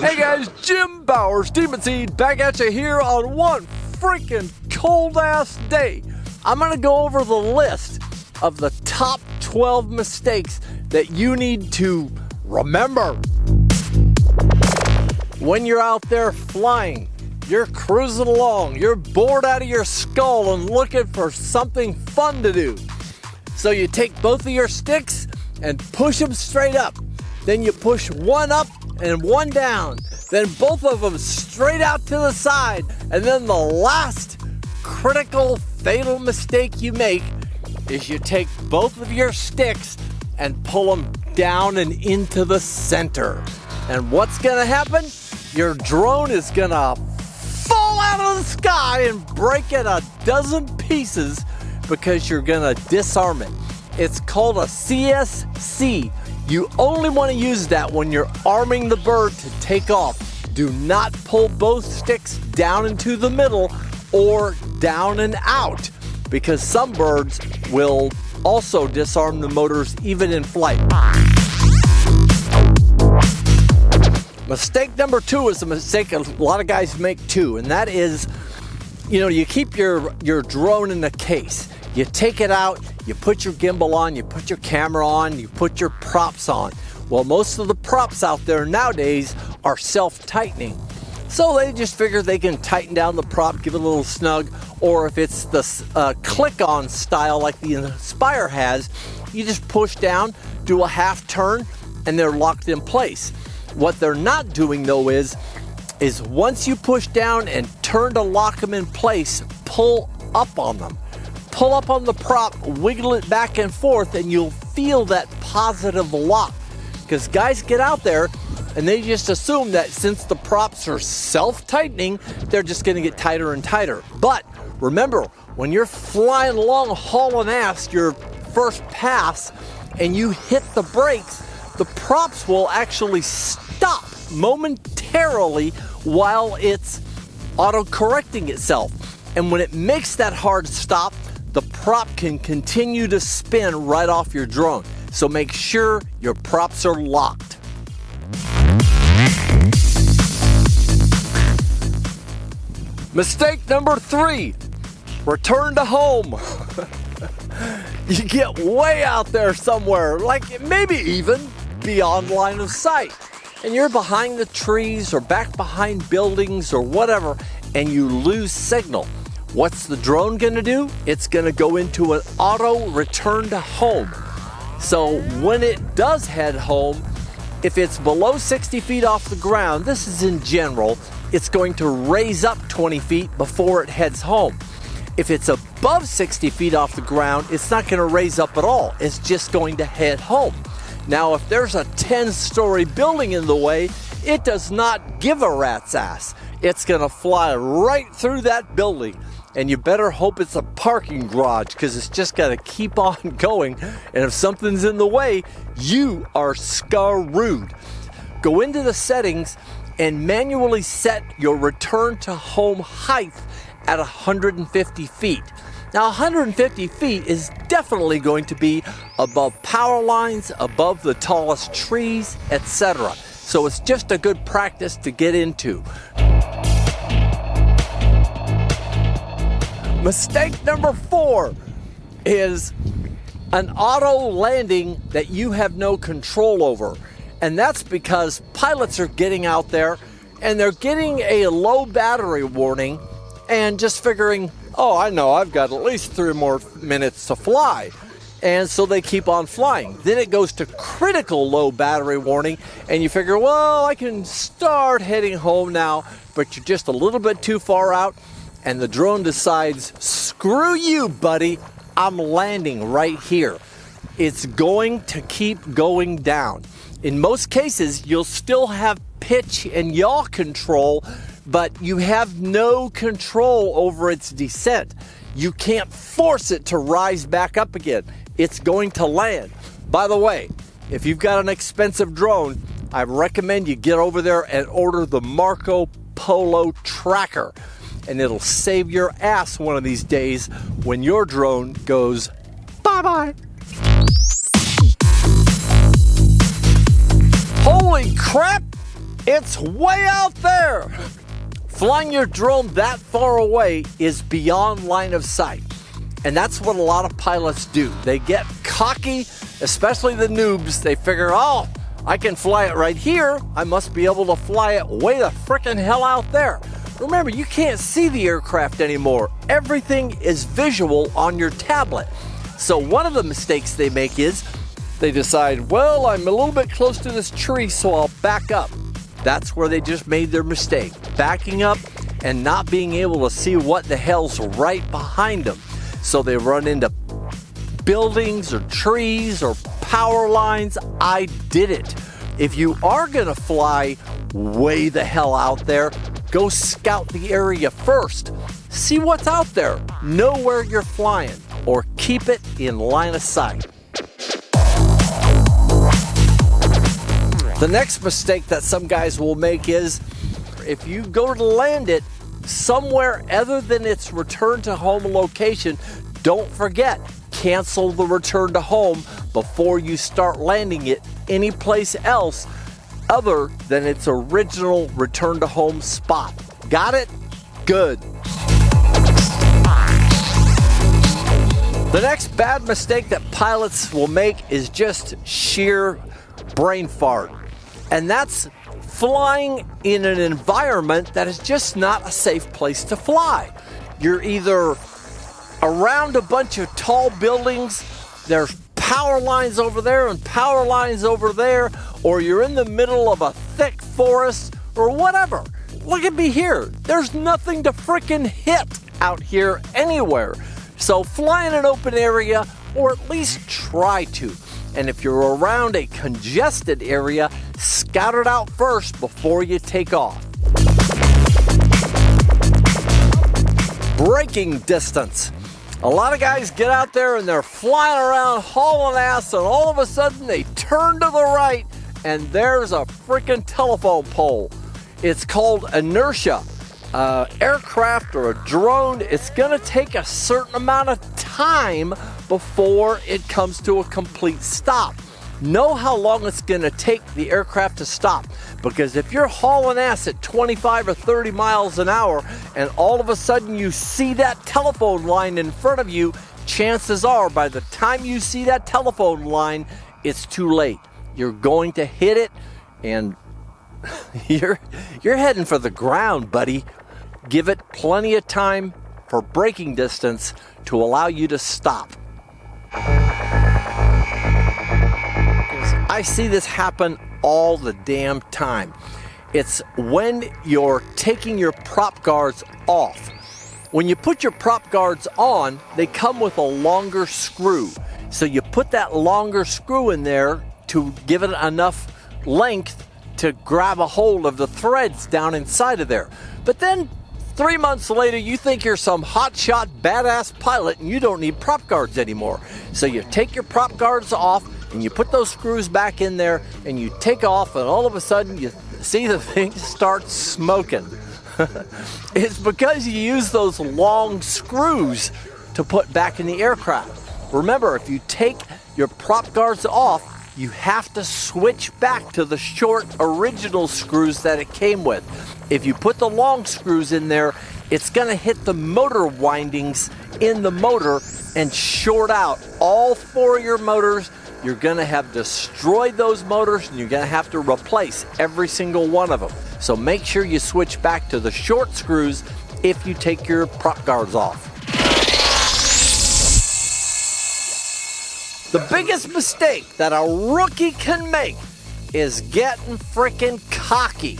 Hey guys, Jim Bowers, Demunseed, back at you here on one freaking cold ass day. I'm gonna go over the list of the top 12 mistakes that you need to remember. When you're out there flying, you're cruising along, you're bored out of your skull and looking for something fun to do. So you take both of your sticks and push them straight up. Then you push one up and one down. Then both of them straight out to the side. And then the last critical, fatal mistake you make is you take both of your sticks and pull them down and into the center. And what's gonna happen? Your drone is gonna fall out of the sky and break in a dozen pieces because you're gonna disarm it. It's called a CSC. You only want to use that when you're arming the bird to take off. Do not pull both sticks down into the middle or down and out, because some birds will also disarm the motors even in flight. Mistake number 2 is a mistake a lot of guys make too, and that is, you keep your drone in a case. You take it out, you put your gimbal on, you put your camera on, you put your props on. Well, most of the props out there nowadays are self-tightening. So they just figure they can tighten down the prop, give it a little snug, or if it's the click-on style like the Inspire has, you just push down, do a half turn, and they're locked in place. What they're not doing though is once you push down and turn to lock them in place, pull up on them. Pull up on the prop, wiggle it back and forth, and you'll feel that positive lock. Because guys get out there and they just assume that since the props are self-tightening, they're just going to get tighter and tighter. But remember, when you're flying along hauling ass your first pass and you hit the brakes, the props will actually stop momentarily while it's auto-correcting itself. And when it makes that hard stop, the prop can continue to spin right off your drone. So make sure your props are locked. Mistake number 3, return to home. You get way out there somewhere, like maybe even beyond line of sight, and you're behind the trees or back behind buildings or whatever, and you lose signal. What's the drone gonna do? It's gonna go into an auto return to home. So when it does head home, if it's below 60 feet off the ground, this is in general, it's going to raise up 20 feet before it heads home. If it's above 60 feet off the ground, it's not gonna raise up at all. It's just going to head home. Now, if there's a 10-story building in the way, it does not give a rat's ass. It's gonna fly right through that building. And you better hope it's a parking garage, because it's just got to keep on going. And if something's in the way, you are screwed. Go into the settings and manually set your return to home height at 150 feet. Now, 150 feet is definitely going to be above power lines, above the tallest trees, etc. So it's just a good practice to get into. Mistake number 4 is an auto landing that you have no control over. And that's because pilots are getting out there and they're getting a low battery warning and just figuring, oh, I know I've got at least 3 more minutes to fly. And so they keep on flying. Then it goes to critical low battery warning and you figure, well, I can start heading home now, but you're just a little bit too far out. And the drone decides, screw you, buddy, I'm landing right here. It's going to keep going down. In most cases, you'll still have pitch and yaw control, but you have no control over its descent. You can't force it to rise back up again. It's going to land. By the way, if you've got an expensive drone, I recommend you get over there and order the Marco Polo tracker. And it'll save your ass one of these days when your drone goes bye-bye. Holy crap! It's way out there. Flying your drone that far away is beyond line of sight. And that's what a lot of pilots do. They get cocky, especially the noobs. They figure, oh, I can fly it right here. I must be able to fly it way the frickin' hell out there. Remember, you can't see the aircraft anymore. Everything is visual on your tablet. So one of the mistakes they make is they decide, well, I'm a little bit close to this tree, so I'll back up. That's where they just made their mistake, backing up and not being able to see what the hell's right behind them. So they run into buildings or trees or power lines. I did it. If you are gonna fly way the hell out there, go scout the area first. See what's out there. Know where you're flying or keep it in line of sight. The next mistake that some guys will make is if you go to land it somewhere other than its return to home location, don't forget, cancel the return to home before you start landing it anyplace else other than its original return to home spot. Got it? Good. The next bad mistake that pilots will make is just sheer brain fart. And that's flying in an environment that is just not a safe place to fly. You're either around a bunch of tall buildings, there's power lines over there and power lines over there, or you're in the middle of a thick forest or whatever. Look at me here. There's nothing to frickin' hit out here anywhere. So fly in an open area, or at least try to. And if you're around a congested area, scout it out first before you take off. Braking distance. A lot of guys get out there and they're flying around hauling ass, and all of a sudden they turn to the right and there's a freaking telephone pole. It's called inertia. Aircraft or a drone, it's gonna take a certain amount of time before it comes to a complete stop. Know how long it's gonna take the aircraft to stop, because if you're hauling ass at 25 or 30 miles an hour and all of a sudden you see that telephone line in front of you, chances are by the time you see that telephone line, it's too late. You're going to hit it and you're heading for the ground, buddy. Give it plenty of time for braking distance to allow you to stop. I see this happen all the damn time. It's when you're taking your prop guards off. When you put your prop guards on, they come with a longer screw. So you put that longer screw in there to give it enough length to grab a hold of the threads down inside of there. But then 3 months later, you think you're some hotshot badass pilot and you don't need prop guards anymore. So you take your prop guards off and you put those screws back in there and you take off, and all of a sudden you see the thing start smoking. It's because you use those long screws to put back in the aircraft. Remember, if you take your prop guards off, you have to switch back to the short original screws that it came with. If you put the long screws in there, it's gonna hit the motor windings in the motor and short out all 4 of your motors. You're gonna have destroyed those motors and you're gonna have to replace every single one of them. So make sure you switch back to the short screws if you take your prop guards off. The biggest mistake that a rookie can make is getting freaking cocky.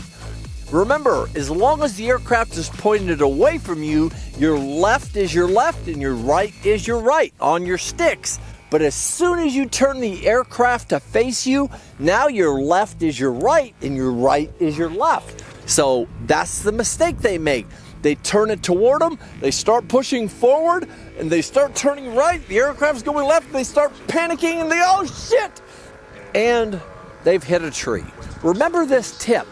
Remember, as long as the aircraft is pointed away from you, your left is your left and your right is your right on your sticks. But as soon as you turn the aircraft to face you, now your left is your right and your right is your left. So that's the mistake they make. They turn it toward them, they start pushing forward, and they start turning right. The aircraft's going left, they start panicking, and they, oh shit! And they've hit a tree. Remember this tip.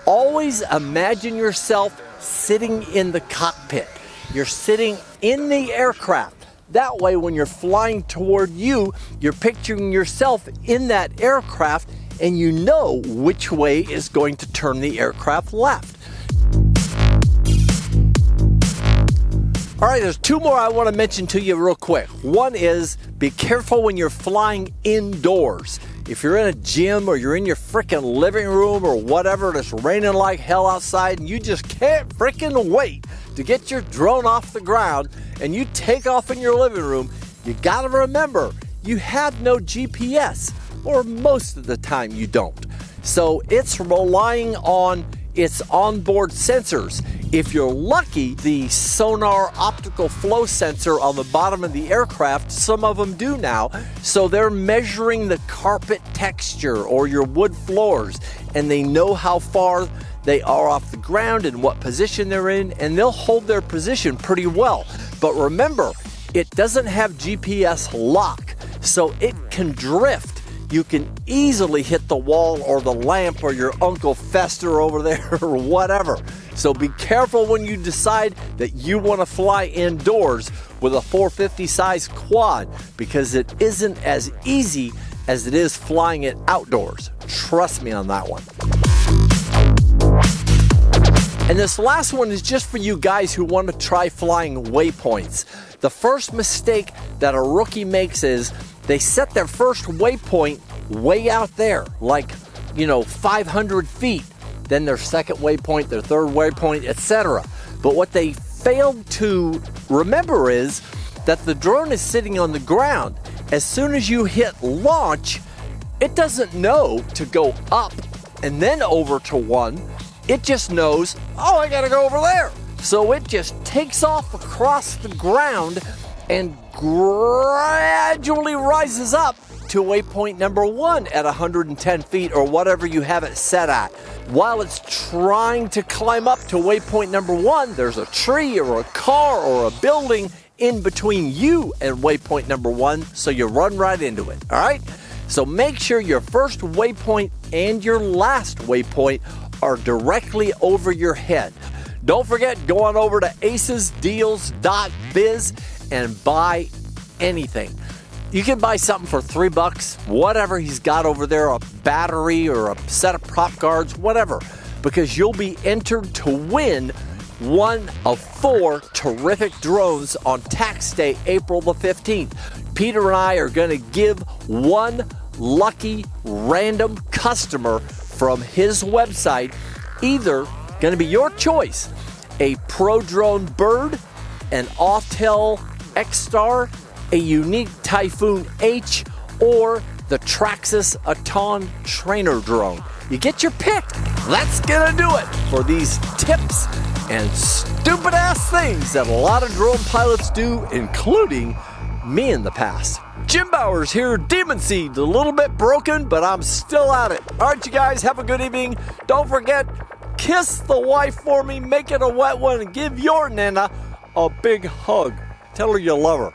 Always imagine yourself sitting in the cockpit. You're sitting in the aircraft. That way, when you're flying toward you, you're picturing yourself in that aircraft and you know which way is going to turn the aircraft left. All right, there's two more I want to mention to you real quick. One is be careful when you're flying indoors. If you're in a gym or you're in your freaking living room or whatever, and it's raining like hell outside and you just can't freaking wait to get your drone off the ground and you take off in your living room, you got to remember you have no GPS, or most of the time you don't. So it's relying on its onboard sensors. If you're lucky, the sonar optical flow sensor on the bottom of the aircraft, some of them do now, so they're measuring the carpet texture or your wood floors, and they know how far they are off the ground and what position they're in, and they'll hold their position pretty well. But remember, it doesn't have GPS lock, so it can drift. You can easily hit the wall or the lamp or your Uncle Fester over there or whatever. So be careful when you decide that you want to fly indoors with a 450 size quad, because it isn't as easy as it is flying it outdoors. Trust me on that one. And this last one is just for you guys who want to try flying waypoints. The first mistake that a rookie makes is they set their first waypoint way out there, like, 500 feet. Then their second waypoint, their third waypoint, etc. But what they failed to remember is that the drone is sitting on the ground. As soon as you hit launch, it doesn't know to go up and then over to one. It just knows, oh, I gotta go over there. So it just takes off across the ground and gradually rises up to waypoint number 1 at 110 feet or whatever you have it set at. While it's trying to climb up to waypoint number 1, there's a tree or a car or a building in between you and waypoint number 1, so you run right into it, all right? So make sure your first waypoint and your last waypoint are directly over your head. Don't forget, go on over to acesdeals.biz and buy anything. You can buy something for $3, whatever he's got over there, a battery or a set of prop guards, whatever, because you'll be entered to win one of 4 terrific drones on tax day, April the 15th. Peter and I are going to give one lucky random customer from his website, either going to be your choice, a Pro Drone Bird, an Autel X-Star, a unique Typhoon H, or the Traxxas Aton trainer drone. You get your pick. That's gonna do it for these tips and stupid ass things that a lot of drone pilots do, including me in the past. Jim Bowers here, Demunseed, a little bit broken, but I'm still at it. All right, you guys, have a good evening. Don't forget, kiss the wife for me, make it a wet one, and give your Nana a big hug. Tell her you love her.